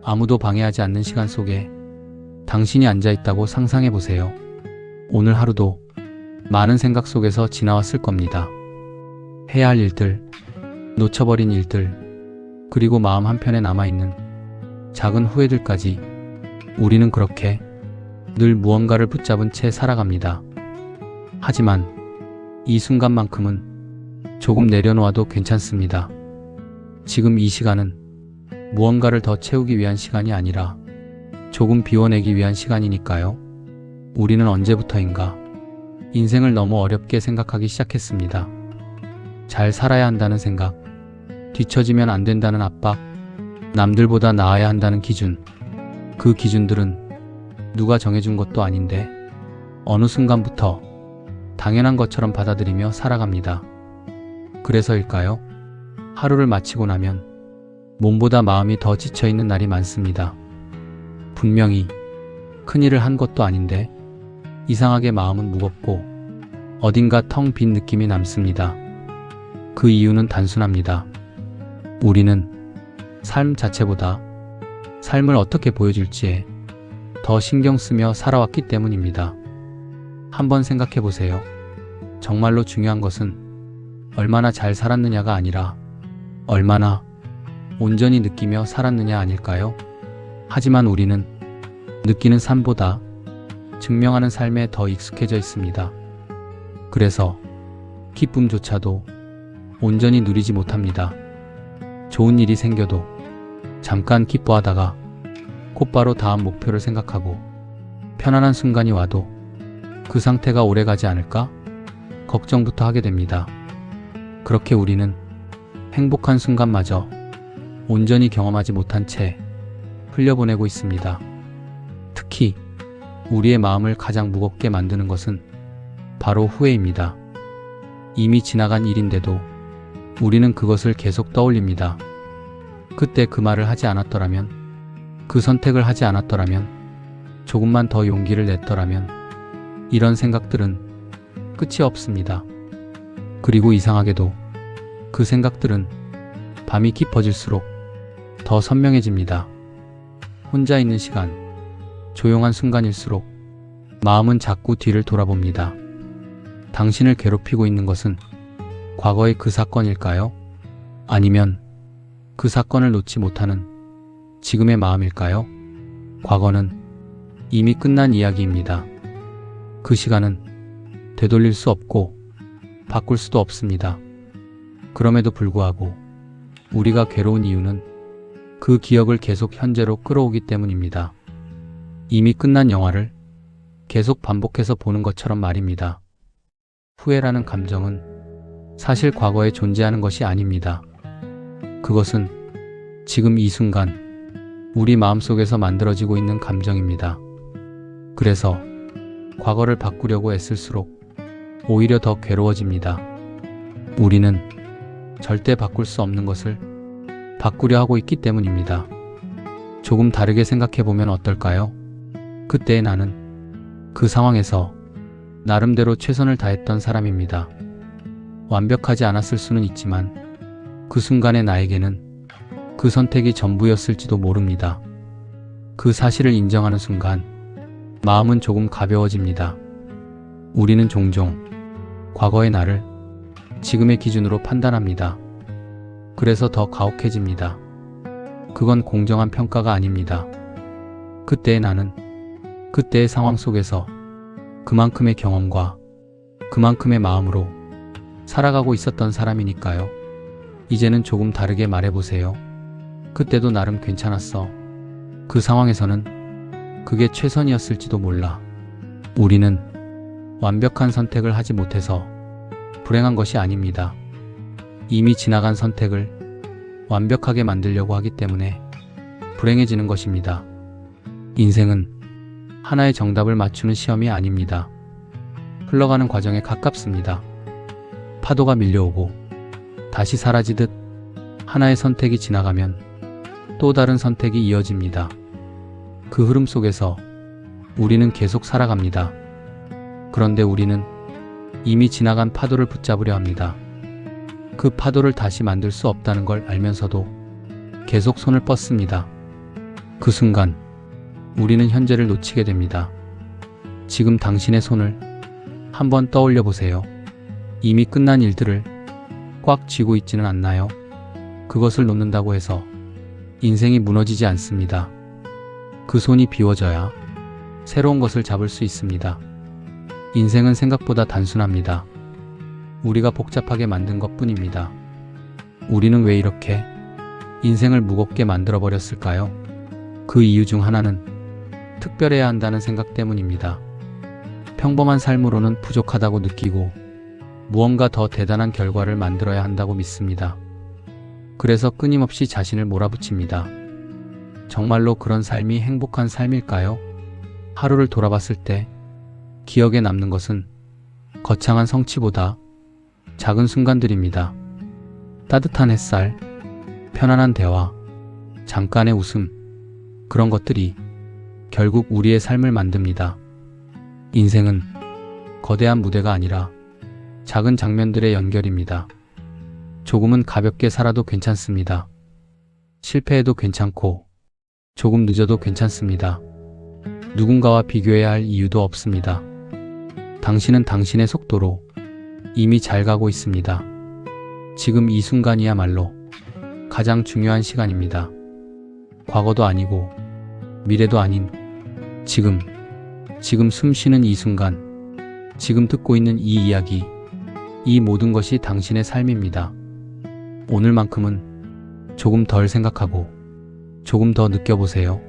아무도 방해하지 않는 시간 속에 당신이 앉아있다고 상상해 보세요. 오늘 하루도 많은 생각 속에서 지나왔을 겁니다. 해야 할 일들, 놓쳐버린 일들, 그리고 마음 한편에 남아있는 작은 후회들까지 우리는 그렇게 늘 무언가를 붙잡은 채 살아갑니다. 하지만 이 순간만큼은 조금 내려놓아도 괜찮습니다. 지금 이 시간은 무언가를 더 채우기 위한 시간이 아니라 조금 비워내기 위한 시간이니까요. 우리는 언제부터인가 인생을 너무 어렵게 생각하기 시작했습니다. 잘 살아야 한다는 생각, 뒤처지면 안 된다는 압박, 남들보다 나아야 한다는 기준, 그 기준들은 누가 정해준 것도 아닌데 어느 순간부터 당연한 것처럼 받아들이며 살아갑니다. 그래서일까요? 하루를 마치고 나면 몸보다 마음이 더 지쳐있는 날이 많습니다. 분명히 큰일을 한 것도 아닌데 이상하게 마음은 무겁고 어딘가 텅 빈 느낌이 남습니다. 그 이유는 단순합니다. 우리는 삶 자체보다 삶을 어떻게 보여줄지에 더 신경 쓰며 살아왔기 때문입니다. 한번 생각해 보세요. 정말로 중요한 것은 얼마나 잘 살았느냐가 아니라 얼마나 온전히 느끼며 살았느냐 아닐까요? 하지만 우리는 느끼는 삶보다 증명하는 삶에 더 익숙해져 있습니다. 그래서 기쁨조차도 온전히 누리지 못합니다. 좋은 일이 생겨도 잠깐 기뻐하다가 곧바로 다음 목표를 생각하고 편안한 순간이 와도 그 상태가 오래가지 않을까? 걱정부터 하게 됩니다. 그렇게 우리는 행복한 순간마저 온전히 경험하지 못한 채 흘려보내고 있습니다. 특히 우리의 마음을 가장 무겁게 만드는 것은 바로 후회입니다. 이미 지나간 일인데도 우리는 그것을 계속 떠올립니다. 그때 그 말을 하지 않았더라면, 그 선택을 하지 않았더라면, 조금만 더 용기를 냈더라면, 이런 생각들은 끝이 없습니다. 그리고 이상하게도 그 생각들은 밤이 깊어질수록 더 선명해집니다. 혼자 있는 시간, 조용한 순간일수록 마음은 자꾸 뒤를 돌아봅니다. 당신을 괴롭히고 있는 것은 과거의 그 사건일까요? 아니면 그 사건을 놓지 못하는 지금의 마음일까요? 과거는 이미 끝난 이야기입니다. 그 시간은 되돌릴 수 없고 바꿀 수도 없습니다. 그럼에도 불구하고 우리가 괴로운 이유는 그 기억을 계속 현재로 끌어오기 때문입니다. 이미 끝난 영화를 계속 반복해서 보는 것처럼 말입니다. 후회라는 감정은 사실 과거에 존재하는 것이 아닙니다. 그것은 지금 이 순간 우리 마음속에서 만들어지고 있는 감정입니다. 그래서 과거를 바꾸려고 애쓸수록 오히려 더 괴로워집니다. 우리는 절대 바꿀 수 없는 것을 바꾸려 하고 있기 때문입니다. 조금 다르게 생각해보면 어떨까요? 그때의 나는 그 상황에서 나름대로 최선을 다했던 사람입니다. 완벽하지 않았을 수는 있지만 그 순간의 나에게는 그 선택이 전부였을지도 모릅니다. 그 사실을 인정하는 순간 마음은 조금 가벼워집니다. 우리는 종종 과거의 나를 지금의 기준으로 판단합니다. 그래서 더 가혹해집니다. 그건 공정한 평가가 아닙니다. 그때의 나는 그때의 상황 속에서 그만큼의 경험과 그만큼의 마음으로 살아가고 있었던 사람이니까요. 이제는 조금 다르게 말해보세요. 그때도 나름 괜찮았어. 그 상황에서는 그게 최선이었을지도 몰라. 우리는 완벽한 선택을 하지 못해서 불행한 것이 아닙니다. 이미 지나간 선택을 완벽하게 만들려고 하기 때문에 불행해지는 것입니다. 인생은 하나의 정답을 맞추는 시험이 아닙니다. 흘러가는 과정에 가깝습니다. 파도가 밀려오고 다시 사라지듯 하나의 선택이 지나가면 또 다른 선택이 이어집니다. 그 흐름 속에서 우리는 계속 살아갑니다. 그런데 우리는 이미 지나간 파도를 붙잡으려 합니다. 그 파도를 다시 만들 수 없다는 걸 알면서도 계속 손을 뻗습니다. 그 순간 우리는 현재를 놓치게 됩니다. 지금 당신의 손을 한번 떠올려 보세요. 이미 끝난 일들을 꽉 쥐고 있지는 않나요? 그것을 놓는다고 해서 인생이 무너지지 않습니다. 그 손이 비워져야 새로운 것을 잡을 수 있습니다. 인생은 생각보다 단순합니다. 우리가 복잡하게 만든 것뿐입니다. 우리는 왜 이렇게 인생을 무겁게 만들어버렸을까요? 그 이유 중 하나는 특별해야 한다는 생각 때문입니다. 평범한 삶으로는 부족하다고 느끼고 무언가 더 대단한 결과를 만들어야 한다고 믿습니다. 그래서 끊임없이 자신을 몰아붙입니다. 정말로 그런 삶이 행복한 삶일까요? 하루를 돌아봤을 때 기억에 남는 것은 거창한 성취보다 작은 순간들입니다. 따뜻한 햇살, 편안한 대화, 잠깐의 웃음, 그런 것들이 결국 우리의 삶을 만듭니다. 인생은 거대한 무대가 아니라 작은 장면들의 연결입니다. 조금은 가볍게 살아도 괜찮습니다. 실패해도 괜찮고 조금 늦어도 괜찮습니다. 누군가와 비교해야 할 이유도 없습니다. 당신은 당신의 속도로 이미 잘 가고 있습니다. 지금 이 순간이야말로 가장 중요한 시간입니다. 과거도 아니고 미래도 아닌 지금 숨 쉬는 이 순간, 지금 듣고 있는 이 이야기, 이 모든 것이 당신의 삶입니다. 오늘만큼은 조금 덜 생각하고 조금 더 느껴보세요.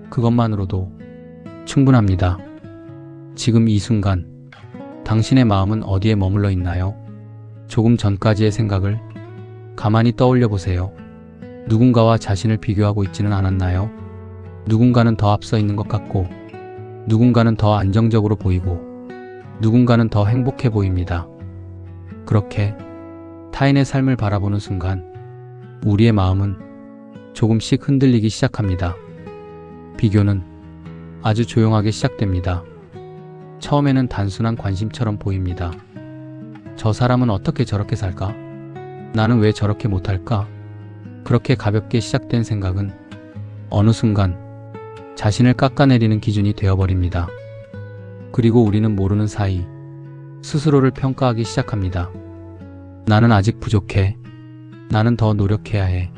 그것만으로도 충분합니다. 지금 이 순간, 당신의 마음은 어디에 머물러 있나요? 조금 전까지의 생각을 가만히 떠올려 보세요. 누군가와 자신을 비교하고 있지는 않았나요? 누군가는 더 앞서 있는 것 같고, 누군가는 더 안정적으로 보이고, 누군가는 더 행복해 보입니다. 그렇게 타인의 삶을 바라보는 순간, 우리의 마음은 조금씩 흔들리기 시작합니다. 비교는 아주 조용하게 시작됩니다. 처음에는 단순한 관심처럼 보입니다. 저 사람은 어떻게 저렇게 살까? 나는 왜 저렇게 못할까? 그렇게 가볍게 시작된 생각은 어느 순간 자신을 깎아내리는 기준이 되어버립니다. 그리고 우리는 모르는 사이 스스로를 평가하기 시작합니다. 나는 아직 부족해. 나는 더 노력해야 해.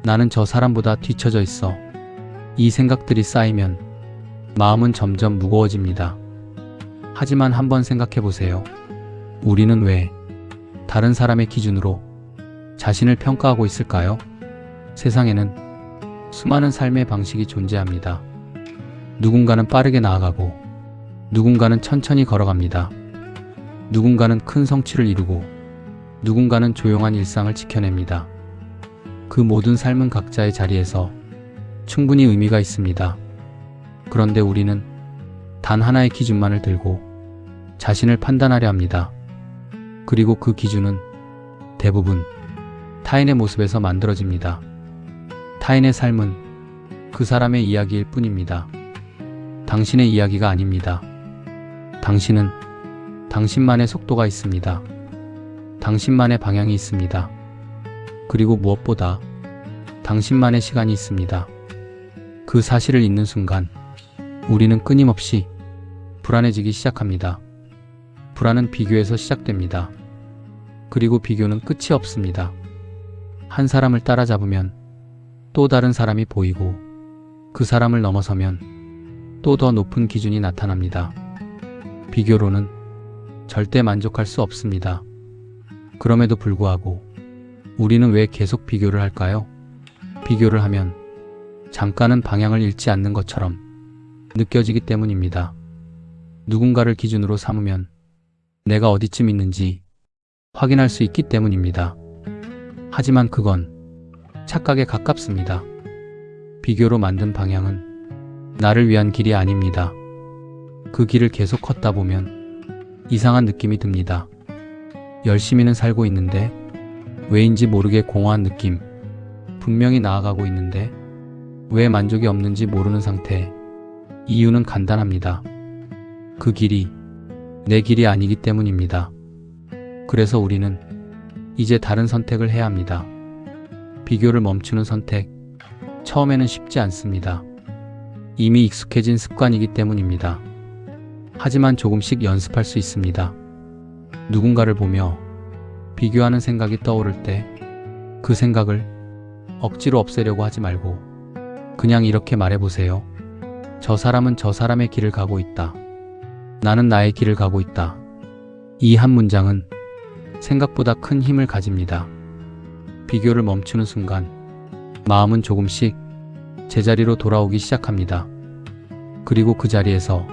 나는 저 사람보다 뒤처져 있어. 이 생각들이 쌓이면 마음은 점점 무거워집니다. 하지만 한번 생각해 보세요. 우리는 왜 다른 사람의 기준으로 자신을 평가하고 있을까요? 세상에는 수많은 삶의 방식이 존재합니다. 누군가는 빠르게 나아가고, 누군가는 천천히 걸어갑니다. 누군가는 큰 성취를 이루고, 누군가는 조용한 일상을 지켜냅니다. 그 모든 삶은 각자의 자리에서 충분히 의미가 있습니다. 그런데 우리는 단 하나의 기준만을 들고 자신을 판단하려 합니다. 그리고 그 기준은 대부분 타인의 모습에서 만들어집니다. 타인의 삶은 그 사람의 이야기일 뿐입니다. 당신의 이야기가 아닙니다. 당신은 당신만의 속도가 있습니다. 당신만의 방향이 있습니다. 그리고 무엇보다 당신만의 시간이 있습니다. 그 사실을 잊는 순간 우리는 끊임없이 불안해지기 시작합니다. 불안은 비교에서 시작됩니다. 그리고 비교는 끝이 없습니다. 한 사람을 따라잡으면 또 다른 사람이 보이고, 그 사람을 넘어서면 또 더 높은 기준이 나타납니다. 비교로는 절대 만족할 수 없습니다. 그럼에도 불구하고 우리는 왜 계속 비교를 할까요? 비교를 하면 잠깐은 방향을 잃지 않는 것처럼 느껴지기 때문입니다. 누군가를 기준으로 삼으면 내가 어디쯤 있는지 확인할 수 있기 때문입니다. 하지만 그건 착각에 가깝습니다. 비교로 만든 방향은 나를 위한 길이 아닙니다. 그 길을 계속 걷다 보면 이상한 느낌이 듭니다. 열심히는 살고 있는데 왜인지 모르게 공허한 느낌. 분명히 나아가고 있는데 왜 만족이 없는지 모르는 상태. 이유는 간단합니다. 그 길이 내 길이 아니기 때문입니다. 그래서 우리는 이제 다른 선택을 해야 합니다. 비교를 멈추는 선택, 처음에는 쉽지 않습니다. 이미 익숙해진 습관이기 때문입니다. 하지만 조금씩 연습할 수 있습니다. 누군가를 보며 비교하는 생각이 떠오를 때 그 생각을 억지로 없애려고 하지 말고 그냥 이렇게 말해보세요. 저 사람은 저 사람의 길을 가고 있다. 나는 나의 길을 가고 있다. 이 한 문장은 생각보다 큰 힘을 가집니다. 비교를 멈추는 순간 마음은 조금씩 제자리로 돌아오기 시작합니다. 그리고 그 자리에서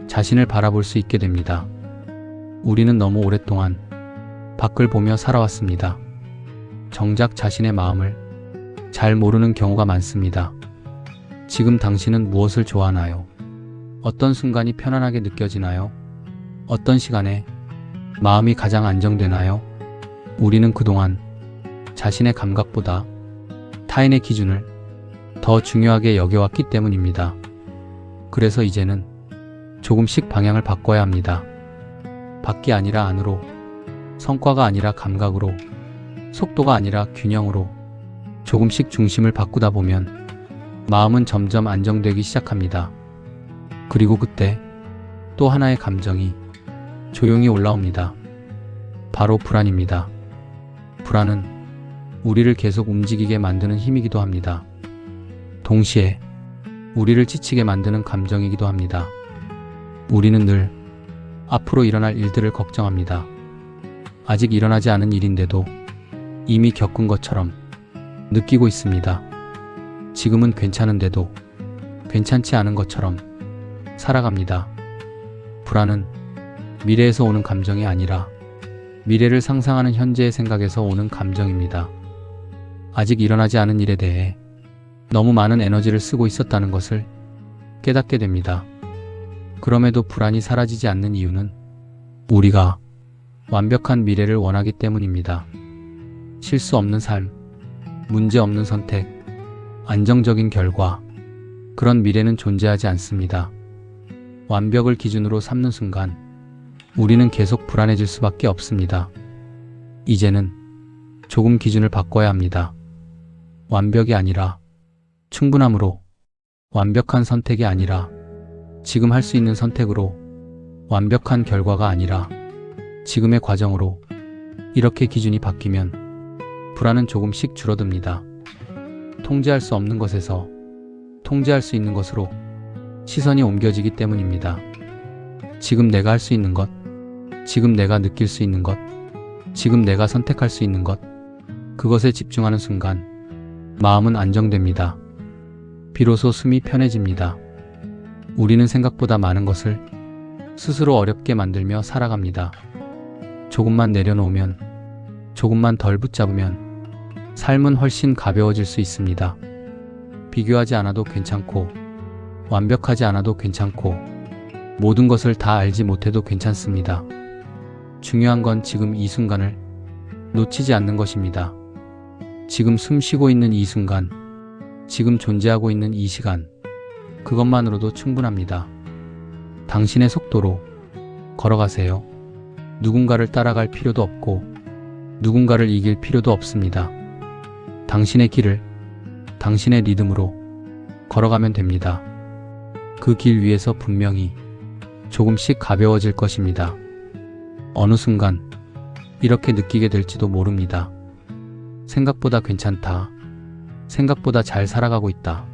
자신을 바라볼 수 있게 됩니다. 우리는 너무 오랫동안 밖을 보며 살아왔습니다. 정작 자신의 마음을 잘 모르는 경우가 많습니다. 지금 당신은 무엇을 좋아하나요? 어떤 순간이 편안하게 느껴지나요? 어떤 시간에 마음이 가장 안정되나요? 우리는 그동안 자신의 감각보다 타인의 기준을 더 중요하게 여겨왔기 때문입니다. 그래서 이제는 조금씩 방향을 바꿔야 합니다. 밖이 아니라 안으로, 성과가 아니라 감각으로, 속도가 아니라 균형으로 조금씩 중심을 바꾸다 보면 마음은 점점 안정되기 시작합니다. 그리고 그때 또 하나의 감정이 조용히 올라옵니다. 바로 불안입니다. 불안은 우리를 계속 움직이게 만드는 힘이기도 합니다. 동시에 우리를 지치게 만드는 감정이기도 합니다. 우리는 늘 앞으로 일어날 일들을 걱정합니다. 아직 일어나지 않은 일인데도 이미 겪은 것처럼 느끼고 있습니다. 지금은 괜찮은데도 괜찮지 않은 것처럼 살아갑니다. 불안은 미래에서 오는 감정이 아니라 미래를 상상하는 현재의 생각에서 오는 감정입니다. 아직 일어나지 않은 일에 대해 너무 많은 에너지를 쓰고 있었다는 것을 깨닫게 됩니다. 그럼에도 불안이 사라지지 않는 이유는 우리가 완벽한 미래를 원하기 때문입니다. 실수 없는 삶, 문제 없는 선택, 안정적인 결과, 그런 미래는 존재하지 않습니다. 완벽을 기준으로 삼는 순간 우리는 계속 불안해질 수밖에 없습니다. 이제는 조금 기준을 바꿔야 합니다. 완벽이 아니라 충분함으로, 완벽한 선택이 아니라 지금 할 수 있는 선택으로, 완벽한 결과가 아니라 지금의 과정으로, 이렇게 기준이 바뀌면 불안은 조금씩 줄어듭니다. 통제할 수 없는 것에서 통제할 수 있는 것으로 시선이 옮겨지기 때문입니다. 지금 내가 할 수 있는 것, 지금 내가 느낄 수 있는 것, 지금 내가 선택할 수 있는 것, 그것에 집중하는 순간 마음은 안정됩니다. 비로소 숨이 편해집니다. 우리는 생각보다 많은 것을 스스로 어렵게 만들며 살아갑니다. 조금만 내려놓으면, 조금만 덜 붙잡으면 삶은 훨씬 가벼워질 수 있습니다. 비교하지 않아도 괜찮고, 완벽하지 않아도 괜찮고, 모든 것을 다 알지 못해도 괜찮습니다. 중요한 건 지금 이 순간을 놓치지 않는 것입니다. 지금 숨 쉬고 있는 이 순간, 지금 존재하고 있는 이 시간, 그것만으로도 충분합니다. 당신의 속도로 걸어가세요. 누군가를 따라갈 필요도 없고, 누군가를 이길 필요도 없습니다. 당신의 길을 당신의 리듬으로 걸어가면 됩니다. 그 길 위에서 분명히 조금씩 가벼워질 것입니다. 어느 순간 이렇게 느끼게 될지도 모릅니다. 생각보다 괜찮다. 생각보다 잘 살아가고 있다.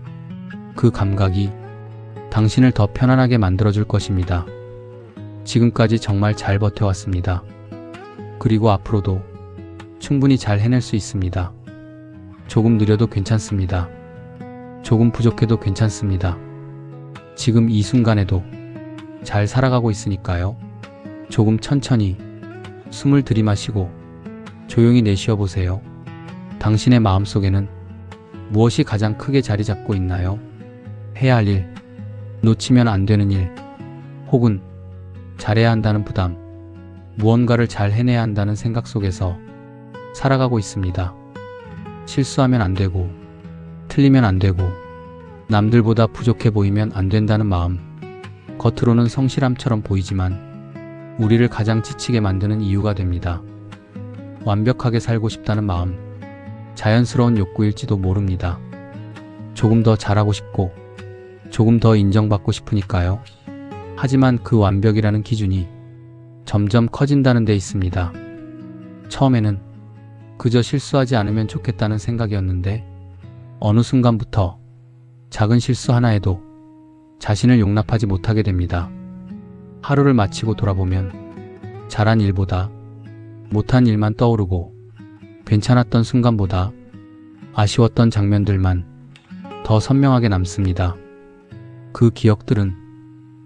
그 감각이 당신을 더 편안하게 만들어줄 것입니다. 지금까지 정말 잘 버텨왔습니다. 그리고 앞으로도 충분히 잘 해낼 수 있습니다. 조금 느려도 괜찮습니다. 조금 부족해도 괜찮습니다. 지금 이 순간에도 잘 살아가고 있으니까요. 조금 천천히 숨을 들이마시고 조용히 내쉬어 보세요. 당신의 마음속에는 무엇이 가장 크게 자리 잡고 있나요? 해야 할 일, 놓치면 안 되는 일, 혹은 잘해야 한다는 부담, 무언가를 잘 해내야 한다는 생각 속에서 살아가고 있습니다. 실수하면 안 되고, 틀리면 안 되고, 남들보다 부족해 보이면 안 된다는 마음, 겉으로는 성실함처럼 보이지만 우리를 가장 지치게 만드는 이유가 됩니다. 완벽하게 살고 싶다는 마음, 자연스러운 욕구일지도 모릅니다. 조금 더 잘하고 싶고 조금 더 인정받고 싶으니까요. 하지만 그 완벽이라는 기준이 점점 커진다는 데 있습니다. 처음에는 그저 실수하지 않으면 좋겠다는 생각이었는데 어느 순간부터 작은 실수 하나에도 자신을 용납하지 못하게 됩니다. 하루를 마치고 돌아보면 잘한 일보다 못한 일만 떠오르고 괜찮았던 순간보다 아쉬웠던 장면들만 더 선명하게 남습니다. 그 기억들은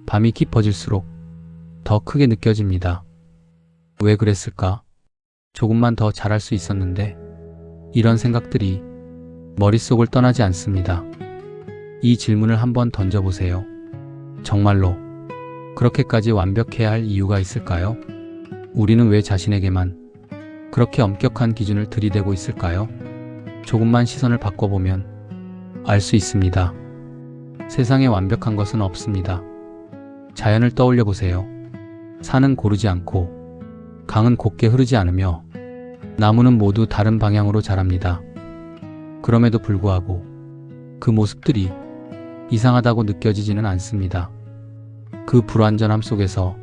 밤이 깊어질수록 더 크게 느껴집니다. 왜 그랬을까? 조금만 더 잘할 수 있었는데 이런 생각들이 머릿속을 떠나지 않습니다. 이 질문을 한번 던져보세요. 정말로 그렇게까지 완벽해야 할 이유가 있을까요? 우리는 왜 자신에게만 그렇게 엄격한 기준을 들이대고 있을까요? 조금만 시선을 바꿔보면 알 수 있습니다. 세상에 완벽한 것은 없습니다. 자연을 떠올려 보세요. 산은 고르지 않고 강은 곱게 흐르지 않으며 나무는 모두 다른 방향으로 자랍니다. 그럼에도 불구하고 그 모습들이 이상하다고 느껴지지는 않습니다. 그 불완전함 속에서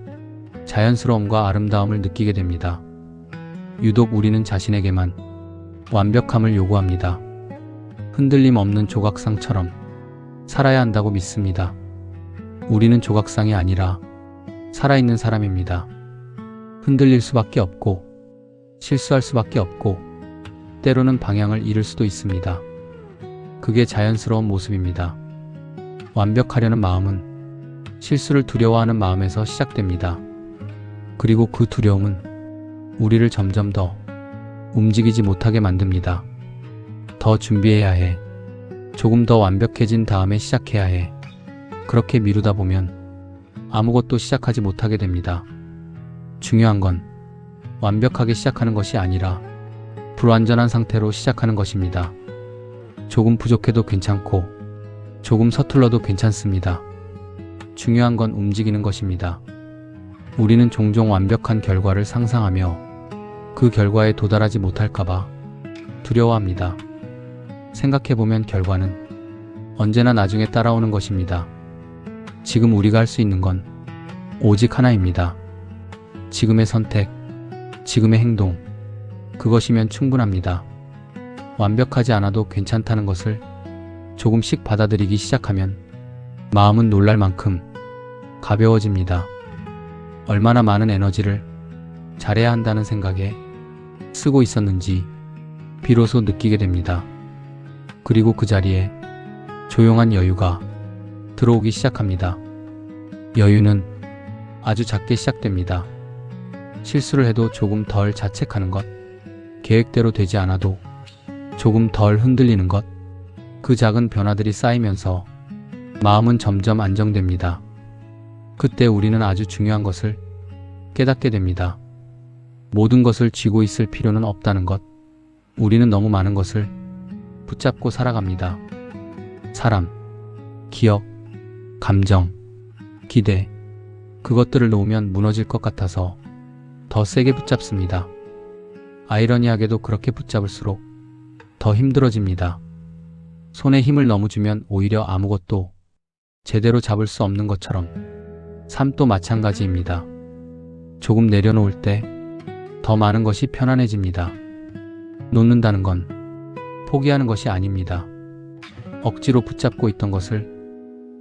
자연스러움과 아름다움을 느끼게 됩니다. 유독 우리는 자신에게만 완벽함을 요구합니다. 흔들림 없는 조각상처럼 살아야 한다고 믿습니다. 우리는 조각상이 아니라 살아있는 사람입니다. 흔들릴 수밖에 없고 실수할 수밖에 없고 때로는 방향을 잃을 수도 있습니다. 그게 자연스러운 모습입니다. 완벽하려는 마음은 실수를 두려워하는 마음에서 시작됩니다. 그리고 그 두려움은 우리를 점점 더 움직이지 못하게 만듭니다. 더 준비해야 해. 조금 더 완벽해진 다음에 시작해야 해. 그렇게 미루다 보면 아무것도 시작하지 못하게 됩니다. 중요한 건 완벽하게 시작하는 것이 아니라 불완전한 상태로 시작하는 것입니다. 조금 부족해도 괜찮고 조금 서툴러도 괜찮습니다. 중요한 건 움직이는 것입니다. 우리는 종종 완벽한 결과를 상상하며 그 결과에 도달하지 못할까봐 두려워합니다. 생각해보면 결과는 언제나 나중에 따라오는 것입니다. 지금 우리가 할 수 있는 건 오직 하나입니다. 지금의 선택, 지금의 행동, 그것이면 충분합니다. 완벽하지 않아도 괜찮다는 것을 조금씩 받아들이기 시작하면 마음은 놀랄 만큼 가벼워집니다. 얼마나 많은 에너지를 잘해야 한다는 생각에 쓰고 있었는지 비로소 느끼게 됩니다. 그리고 그 자리에 조용한 여유가 들어오기 시작합니다. 여유는 아주 작게 시작됩니다. 실수를 해도 조금 덜 자책하는 것, 계획대로 되지 않아도 조금 덜 흔들리는 것, 그 작은 변화들이 쌓이면서 마음은 점점 안정됩니다. 그때 우리는 아주 중요한 것을 깨닫게 됩니다. 모든 것을 쥐고 있을 필요는 없다는 것. 우리는 너무 많은 것을 붙잡고 살아갑니다. 사람, 기억, 감정, 기대, 그것들을 놓으면 무너질 것 같아서 더 세게 붙잡습니다. 아이러니하게도 그렇게 붙잡을수록 더 힘들어집니다. 손에 힘을 너무 주면 오히려 아무것도 제대로 잡을 수 없는 것처럼 삶도 마찬가지입니다. 조금 내려놓을 때 더 많은 것이 편안해집니다. 놓는다는 건 포기하는 것이 아닙니다. 억지로 붙잡고 있던 것을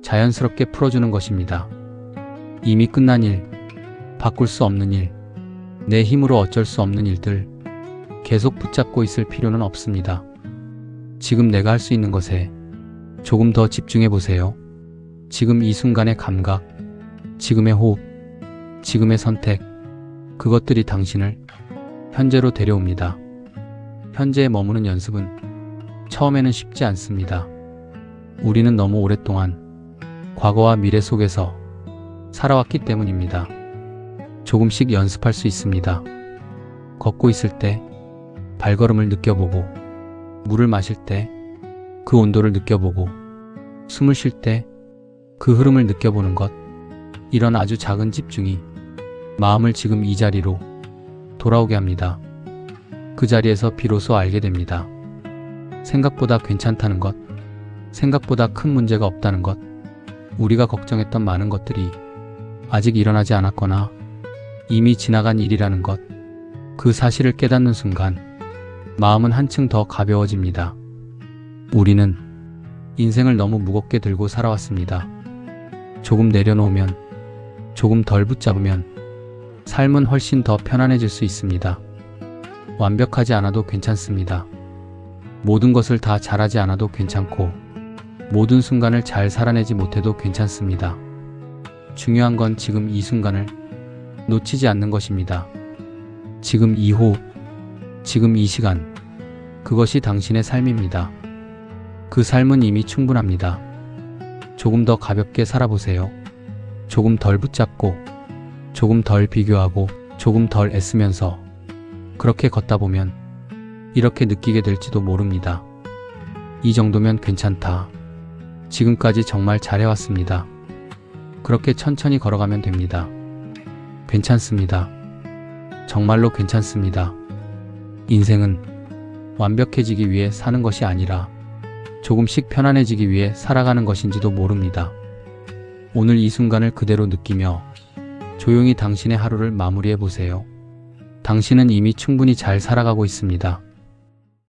자연스럽게 풀어주는 것입니다. 이미 끝난 일, 바꿀 수 없는 일, 내 힘으로 어쩔 수 없는 일들 계속 붙잡고 있을 필요는 없습니다. 지금 내가 할 수 있는 것에 조금 더 집중해 보세요. 지금 이 순간의 감각, 지금의 호흡, 지금의 선택, 그것들이 당신을 현재로 데려옵니다. 현재에 머무는 연습은 처음에는 쉽지 않습니다. 우리는 너무 오랫동안 과거와 미래 속에서 살아왔기 때문입니다. 조금씩 연습할 수 있습니다. 걷고 있을 때 발걸음을 느껴보고, 물을 마실 때 그 온도를 느껴보고, 숨을 쉴 때 그 흐름을 느껴보는 것, 이런 아주 작은 집중이 마음을 지금 이 자리로 돌아오게 합니다. 그 자리에서 비로소 알게 됩니다. 생각보다 괜찮다는 것, 생각보다 큰 문제가 없다는 것, 우리가 걱정했던 많은 것들이 아직 일어나지 않았거나 이미 지나간 일이라는 것, 그 사실을 깨닫는 순간 마음은 한층 더 가벼워집니다. 우리는 인생을 너무 무겁게 들고 살아왔습니다. 조금 내려놓으면, 조금 덜 붙잡으면 삶은 훨씬 더 편안해질 수 있습니다. 완벽하지 않아도 괜찮습니다. 모든 것을 다 잘하지 않아도 괜찮고, 모든 순간을 잘 살아내지 못해도 괜찮습니다. 중요한 건 지금 이 순간을 놓치지 않는 것입니다. 지금 이 호흡, 지금 이 시간, 그것이 당신의 삶입니다. 그 삶은 이미 충분합니다. 조금 더 가볍게 살아보세요. 조금 덜 붙잡고, 조금 덜 비교하고, 조금 덜 애쓰면서 그렇게 걷다 보면 이렇게 느끼게 될지도 모릅니다. 이 정도면 괜찮다. 지금까지 정말 잘해왔습니다. 그렇게 천천히 걸어가면 됩니다. 괜찮습니다. 정말로 괜찮습니다. 인생은 완벽해지기 위해 사는 것이 아니라 조금씩 편안해지기 위해 살아가는 것인지도 모릅니다. 오늘 이 순간을 그대로 느끼며 조용히 당신의 하루를 마무리해 보세요. 당신은 이미 충분히 잘 살아가고 있습니다.